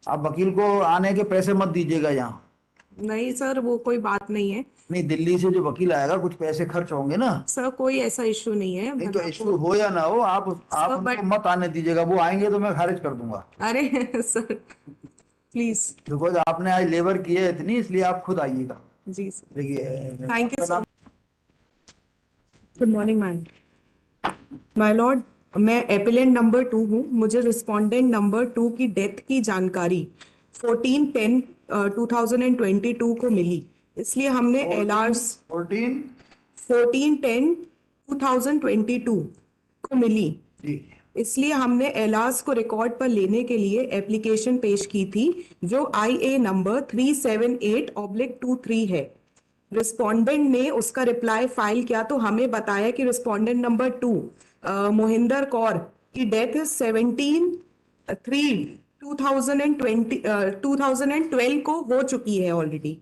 आप वकील को आने के पैसे मत दीजिएगा यहाँ। नहीं सर, वो कोई बात नहीं है। नहीं, दिल्ली से जो वकील आएगा कुछ पैसे खर्च होंगे ना। सर कोई ऐसा इशू नहीं है, नहीं तो मतलब वो। इश्यू हो या ना हो, आप सर उनको बट, मत आने दीजिएगा, वो आएंगे तो मैं खारिज कर दूंगा। अरे सर प्लीज। बिकॉज आपने आज लेबर की है इतनी, इसलिए आप खुद आइएगा। जी सर, देखिए थैंक यू आपका सो नाम। Much. Good morning ma'am. My Lord, मैं एपिलेंट नंबर 2 हूँ। मुझे रिस्पोंडेंट नंबर 2 की डेथ की जानकारी 14/10/2022 को मिली। इसलिए हमने एल आर्स 14। 14/10/2022 को मिली। जी। इसलिए हमने एलास को रिकॉर्ड पर लेने के लिए एप्लीकेशन पेश की थी, जो IA नंबर 378/23 है। रिस्पोंडेंट ने उसका रिप्लाई फाइल किया तो हमें बताया कि रिस्पोंडेंट नंबर 2 मोहिंदर कौर की डेथ 17/3/2012 को हो चुकी है ऑलरेडी।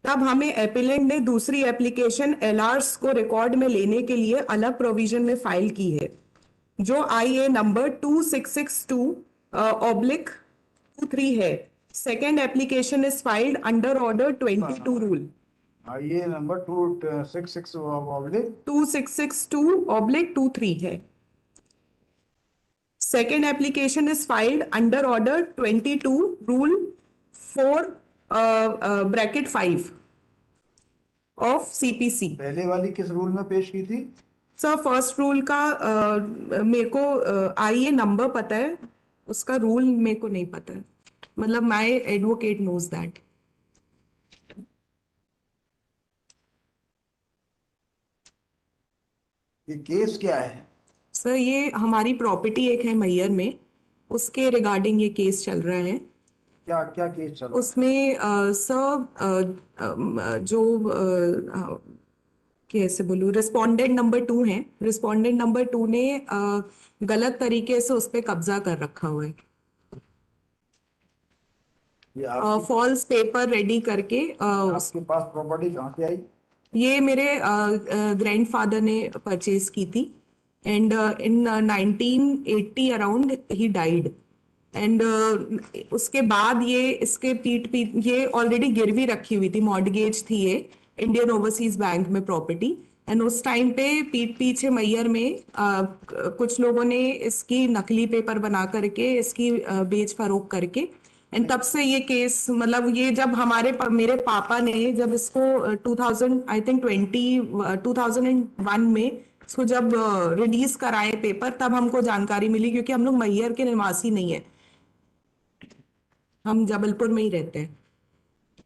तब हमें एपिलेंट ने दूसरी एप्लीकेशन एलआरस को रिकॉर्ड में लेने के लिए अलग प्रोविजन में फाइल की है, जो IA नंबर 2662/23 है। Second application is filed under order 22 rule. ये नंबर 266 ऑब्लिक 2662/23 है। Second application is filed under order 22 rule 4/5 of CPC। पहले वाली किस रूल में पेश की थी? सर फर्स्ट रूल का मेरे को IA नंबर पता है, उसका रूल मेरे को नहीं पता है। मतलब माय एडवोकेट नोज दैट। ये केस क्या है? सर ये हमारी प्रॉपर्टी एक है मैयर में, उसके रिगार्डिंग ये केस चल रहा है। क्या क्या केस चल रहा है? उसमें सर जो कैसे बोलूँ, रिस्पोंडेंट नंबर 2 है। रिस्पोंडेंट नंबर 2 ने गलत तरीके से उस पर कब्जा कर रखा हुआ है। ये आपकी फॉल्स पेपर रेडी करके आपके पास प्रॉपर्टी कहाँ से आई? ये मेरे ग्रैंडफादर ने परचेज की थी। And in 1980 around he died. And उसके बाद ये इसके पीठ पीठ ये ऑलरेडी गिरवी रखी हुई थी, मॉर्गेज थी ये इंडियन ओवरसीज बैंक में प्रॉपर्टी। एंड उस टाइम पे पीठ पीछे मैयर में कुछ लोगों ने इसकी नकली पेपर बना करके इसकी बेच फरोख करके, एंड तब से ये केस, मतलब ये जब मेरे पापा ने जब इसको 2000 आई थिंक 2001 में इसको जब रिलीज कराए पेपर, तब हमको जानकारी मिली, क्योंकि हम लोग मैयर के निवासी नहीं है, हम जबलपुर में ही रहते हैं।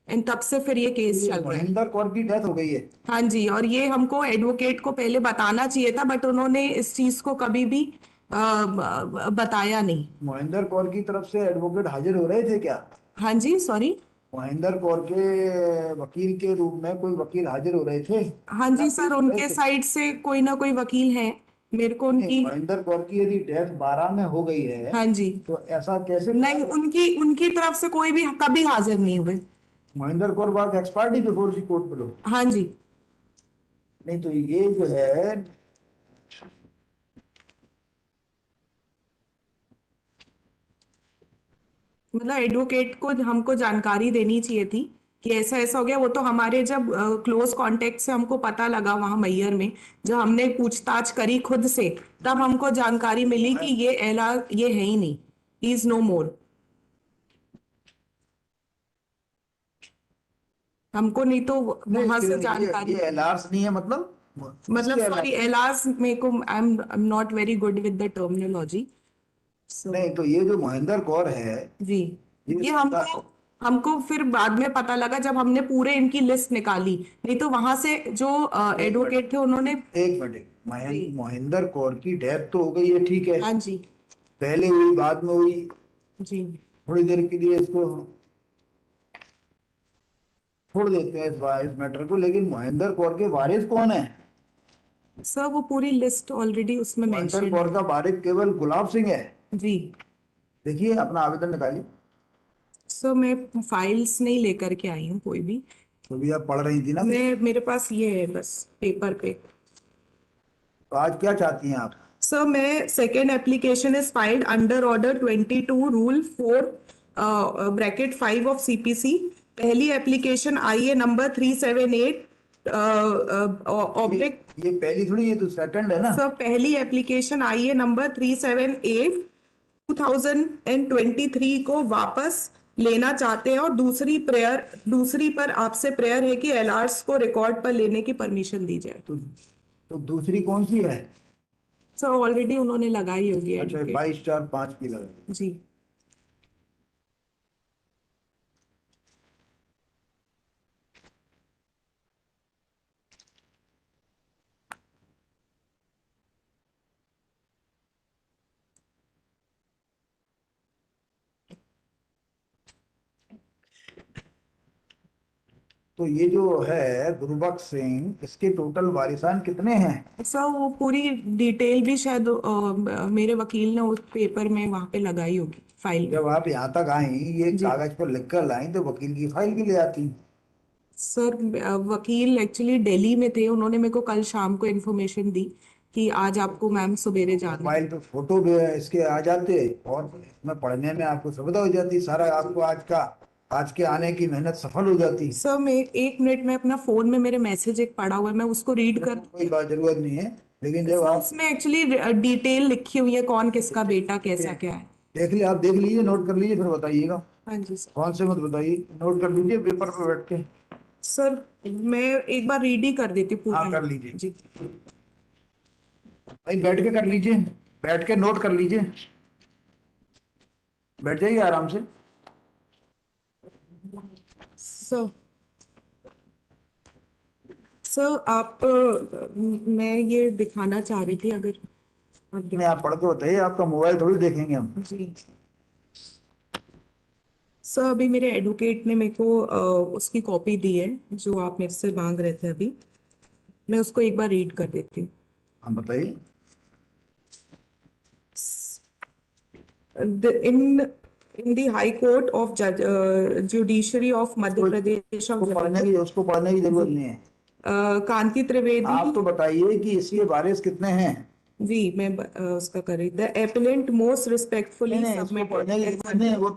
एंड तब से फिर ये केस चल रहा है। महेंद्र कौर की डेथ हो गई है? हाँ जी, और ये हमको एडवोकेट को पहले बताना चाहिए था, बट उन्होंने इस चीज को कभी भी बताया नहीं। महेंद्र कौर की तरफ से एडवोकेट हाजिर हो रहे थे क्या? हाँ जी, सॉरी। महेंद्र कौर के वकील के रूप में कोई वकील हाजिर हो रहे थे? हाँ क्या जी पेश सर, हो रहे उनके थे? साइड से कोई ना कोई वकील है, मेरे को नहीं, उनकी। महेंद्र कौर की यदि डेथ 12 में हो गई है हाँ जी। तो ऐसा कैसे नहीं, उनकी उनकी तरफ से कोई भी कभी हाजिर नहीं हुए। Mahendra Kaur was expert before the court below? हाँ जी। नहीं तो ये जो है, मतलब एडवोकेट को हमको जानकारी देनी चाहिए थी कि ऐसा ऐसा हो गया। वो तो हमारे जब क्लोज कांटेक्ट से हमको पता लगा वहां मैयर में, जब हमने पूछताछ करी खुद से, तब हमको जानकारी मिली कि ये एला ये है ही नहीं, ही इज नो मोर। हमको नहीं तो नहीं वहां से ये जानकारी। एलआरस नहीं है मतलब मतलब किसके सॉरी, एलआरस? एलास मेरे को I am not very good with the terminology. So नहीं तो ये जो महेंद्र कौर है, जी, ये ये हमको हमको फिर बाद में पता लगा जब हमने पूरे इनकी लिस्ट निकाली। नहीं तो वहां से जो एक मिनट, एडवोकेट थे उन्होंने। एक मिनट, जी। महेंद्र कौर की डेथ तो हो गई है, ठीक है। हाँ जी। पहले हुई, बाद में हुई, जी। थोड़ी देर के लिए इसको छोड़ देते हैं इस मैटर को, लेकिन महेंद्र कौर के वारिस कौन है? सर वो पूरी लिस्ट ऑलरेडी उसमें महेंद्र मेंशन कौर है। का वारिस केवल गुलाब सिंह है। जी। देखिए अपना आवेदन निकालिए। सर मैं फाइल्स नहीं लेकर के आई हूँ कोई भी। तो भी आप पढ़ रही थी ना मैं कुछ। मेरे पास ये है बस पेपर पे। तो आज क्या चाहती हैं आप? सर मैं second application is filed under order 22 rule 4 bracket 5 of CPC. पहली एप्लीकेशन आई है नंबर 378 ऑब्लिक। ये पहली थोड़ी, ये तो सेकंड है ना। सर पहली एप्लीकेशन आई है नंबर 378 2023 को वापस लेना चाहते हैं, और दूसरी पर आपसे प्रेयर है कि एलआर्स को रिकॉर्ड पर लेने की परमिशन दी जाए। तो दूसरी कौन सी है? सर ऑलरेडी उन्होंने लगाई होगी अच्छा, एडवोकेट 22/4/5 की लगा। जी। तो ये जो है गुरबख्श सिंह, इसके टोटल वारिसान कितने हैं? सर वो पूरी डिटेल भी शायद मेरे वकील ने उस पेपर में वहां पे लगाई होगी फाइल में। जब आप यहाँ तक आई, ये जी कागज पर लिख कर लाई, तो वकील की फाइल भी ले आती। सर वकील एक्चुअली दिल्ली में थे, उन्होंने मेरे को कल शाम को इन्फॉर्मेशन दी कि आज आपको मैम सवेरे जाना है। मोबाइल पे फोटो भी इसके आ जाते, और इसमें पढ़ने में आपको सुविधा हो जाती, सारा आपको आज के आने की मेहनत सफल हो जाती। सर मैं 1 मिनट में अपना फोन में मेरे मैसेज एक पड़ा हुआ है, मैं उसको रीड कर। कोई बात जरूरत नहीं है, लेकिन जब सर आप उसमें एक्चुअली डिटेल लिखी हुई है, कौन किसका बेटा कैसा क्या है। आप देख लीजिए, नोट कर लीजिए, फिर बताइएगा। हाँ जी सर। कौन से मत बताइए, नोट कर लीजिए पेपर पे बैठ के। सर मैं एक बार रीड ही कर देती हूँ पूरा। हाँ, कर लीजिए। जी भाई बैठ के कर लीजिए, बैठ के नोट कर लीजिए, बैठ जाइए आराम से। सर सर आप मैं ये दिखाना चाह रही थी, अगर आप नहीं, आप पढ़ के बताइए, आपका मोबाइल थोड़ी देखेंगे हम। जी सर अभी मेरे एडवोकेट ने मेरे को उसकी कॉपी दी है जो आप मेरे से मांग रहे थे अभी, मैं उसको एक बार रीड कर देती हूँ। हम बताइए। In the High Court of Judiciary of Madhya Pradesh of उसको पढ़ने की जरूरत नहीं है। कांति त्रिवेदी। आप तो बताइए कि इसके वारिस कितने हैं। जी मैं उसका कर रही। द एपेलेंट मोस्ट रिस्पेक्टफुली इसको पढ़ने की जरूरत नहीं है, वो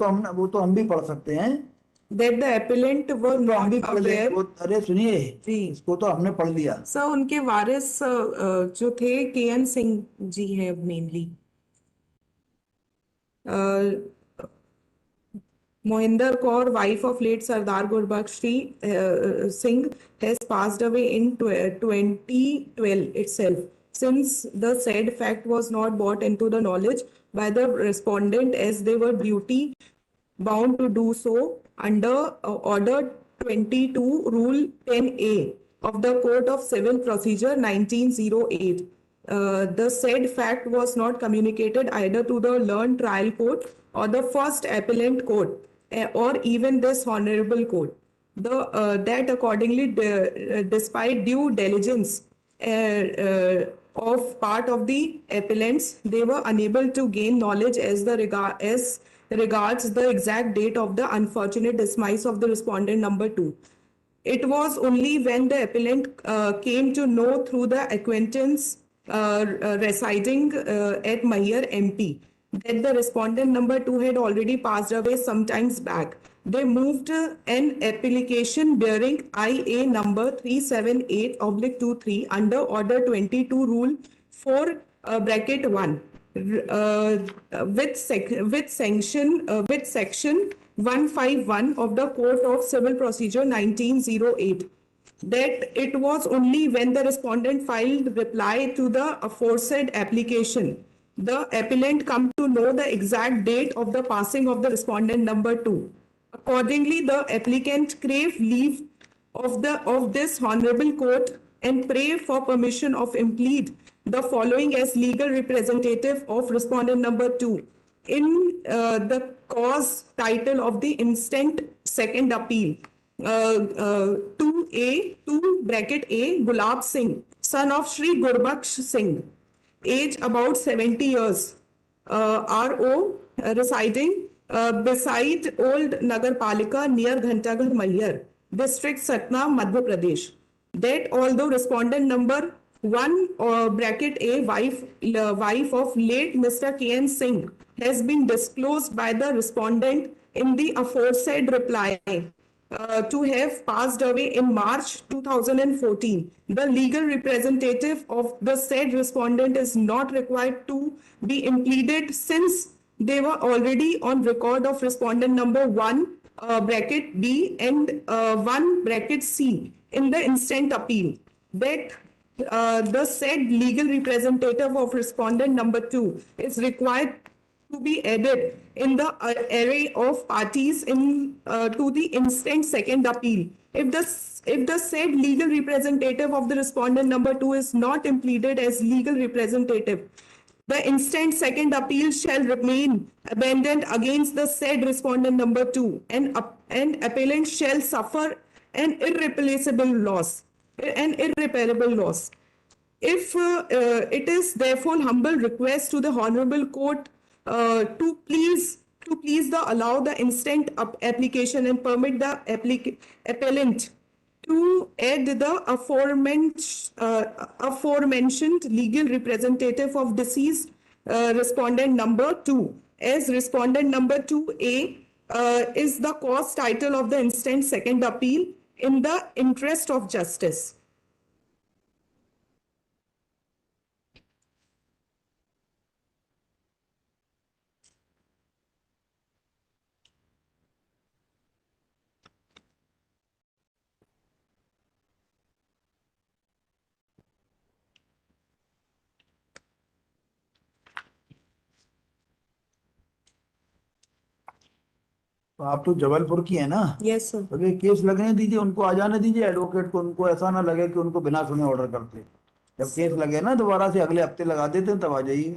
तो हम भी पढ़ सकते हैं। that the appellant were तो हम भी not पढ़ लेंगे aware। अरे सुनिए, जी इसको तो हमने पढ़ लिया। सर उनके वारिस जो थे केएन सिंह जी हैं mainly. Mohinder Kaur, wife of late Sardar Gurbaksh Singh, has passed away in 2012 itself. Since the said fact was not brought into the knowledge by the respondent as they were duty bound to do so under Order 22 Rule 10A of the Code of Civil Procedure 1908. The said fact was not communicated either to the learned trial court or the first appellant court or even this honorable court. That accordingly, despite due diligence of part of the appellants, they were unable to gain knowledge as regards the exact date of the unfortunate demise of the respondent number 2. It was only when the appellant came to know through the acquaintance residing at Mahir MP that the respondent number 2 had already passed away some times back. They moved an application bearing IA number 378/23 under Order 22 Rule 4 bracket 1 with section 151 of the Code of Civil Procedure 1908. That it was only when the respondent filed reply to the aforesaid application, the appellant come to know the exact date of the passing of the respondent number 2. Accordingly, the applicant crave leave of this honorable court and pray for permission of implead the following as legal representative of respondent number 2 in the cause title of the instant second appeal. 2 bracket A, Gulab Singh, son of Shri Gurbaksh Singh, age about 70 years, RO, residing beside Old Nagar Palika near Ghantaghar Mahir, district Satna, Madhya Pradesh. That although respondent number 1 bracket A, wife of late Mr. KN Singh, has been disclosed by the respondent in the aforesaid reply to have passed away in March 2014. The legal representative of the said respondent is not required to be impleaded since they were already on record of respondent number 1 bracket B and 1 bracket C in the instant appeal. That the said legal representative of respondent number 2 is required to be added in the array of parties in to the instant second appeal. If the said legal representative of the respondent number 2 is not impleaded as legal representative, the instant second appeal shall remain abandoned against the said respondent number 2, and appellant shall suffer an irreplaceable loss, an irreparable loss. If it is therefore humble request to the honorable court to please allow the instant application and permit the appellant to add the aforementioned legal representative of deceased respondent number 2 as respondent number 2A is the cause title of the instant second appeal in the interest of justice. तो आप तो जबलपुर की है ना? Yes, sir. तो ये case लगने दीजिए, उनको आ जाने दीजिए एडवोकेट को, उनको ऐसा ना लगे कि उनको बिना सुने ऑर्डर करते। जब केस लगे ना दोबारा से अगले हफ्ते लगा देते हैं, तब आ जाइए।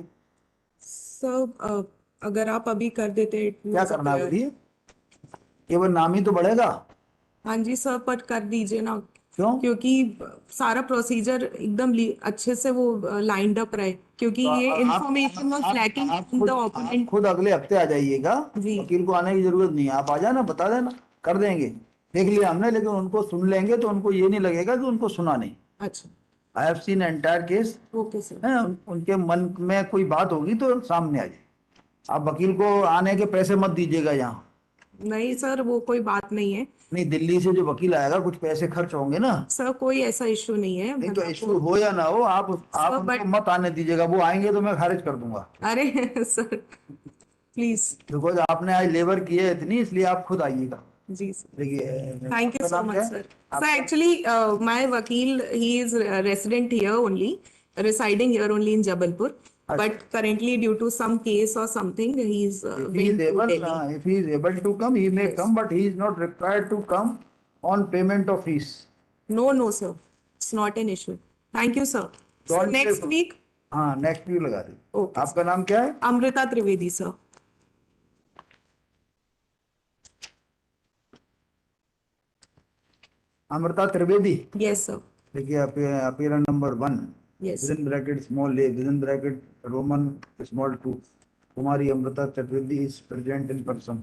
सर अगर आप अभी कर देते क्या करना है अभी? केवल नाम ही तो बढ़ेगा। हाँ जी सर, पर कर दीजिए ना, क्यों? क्योंकि सारा प्रोसीजर एकदम अच्छे से वो लाइंड अप रहे, क्योंकि तो ये आप information was lacking in the आप ओपोनेंट। खुद अगले हफ्ते आ जाइएगा। जी। वकील को आने की जरूरत नहीं है, आप आ जाना, बता देना, कर देंगे। देख लिया हमने, लेकिन उनको सुन लेंगे तो उनको ये नहीं लगेगा कि उनको सुना नहीं। अच्छा, I have seen entire case. Okay sir. है, उनके मन में कोई बात होगी तो सामने आ जाए। आप वकील को आने के पैसे मत दीजिएगा यहाँ। नहीं सर, वो कोई बात नहीं है नहीं, दिल्ली से जो वकील आएगा कुछ पैसे खर्च होंगे ना। सर, कोई ऐसा इशू नहीं है। नहीं तो इशू हो या ना हो, आप उनको मत आने दीजिएगा। वो आएंगे तो मैं खारिज कर दूंगा। अरे सर प्लीज। बिकॉज आपने आज लेबर की है इतनी, इसलिए आप खुद आइएगा। जी सर, देखिए, थैंक यू आपका सो नाम मच क्या है? सर। सर एक्चुअली माय वकील he is resident here only, residing here only in Jabalpur, but currently due to some case or something he is If he is went to able, Delhi. if he is able to come, he may Yes. come, but he is not required to come on payment of fees. No sir, it's not an issue. Thank you sir. So Don't next say- week हाँ, next week लगा दी। Okay, आपका नाम क्या है? Amrita Trivedi sir. Amrita Trivedi. Yes sir. देखिए, appear number 1, Yes. within bracket small a, within bracket Roman small 2, Kumari Amrita Chaturvedi is present in person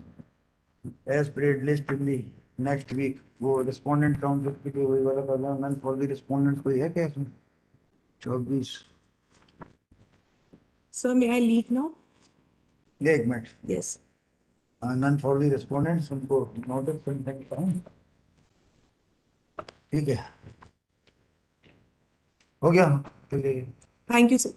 as paid list in the next week। वो respondent count की वही वाला problem none for the respondent कोई है क्या इसमें? 24 Sir, may I leave now? एक मिनट। Yes. None for the respondents, उनको नोटिस सेंड करूं। ठीक है, हो गया। चलिए। Thank you sir.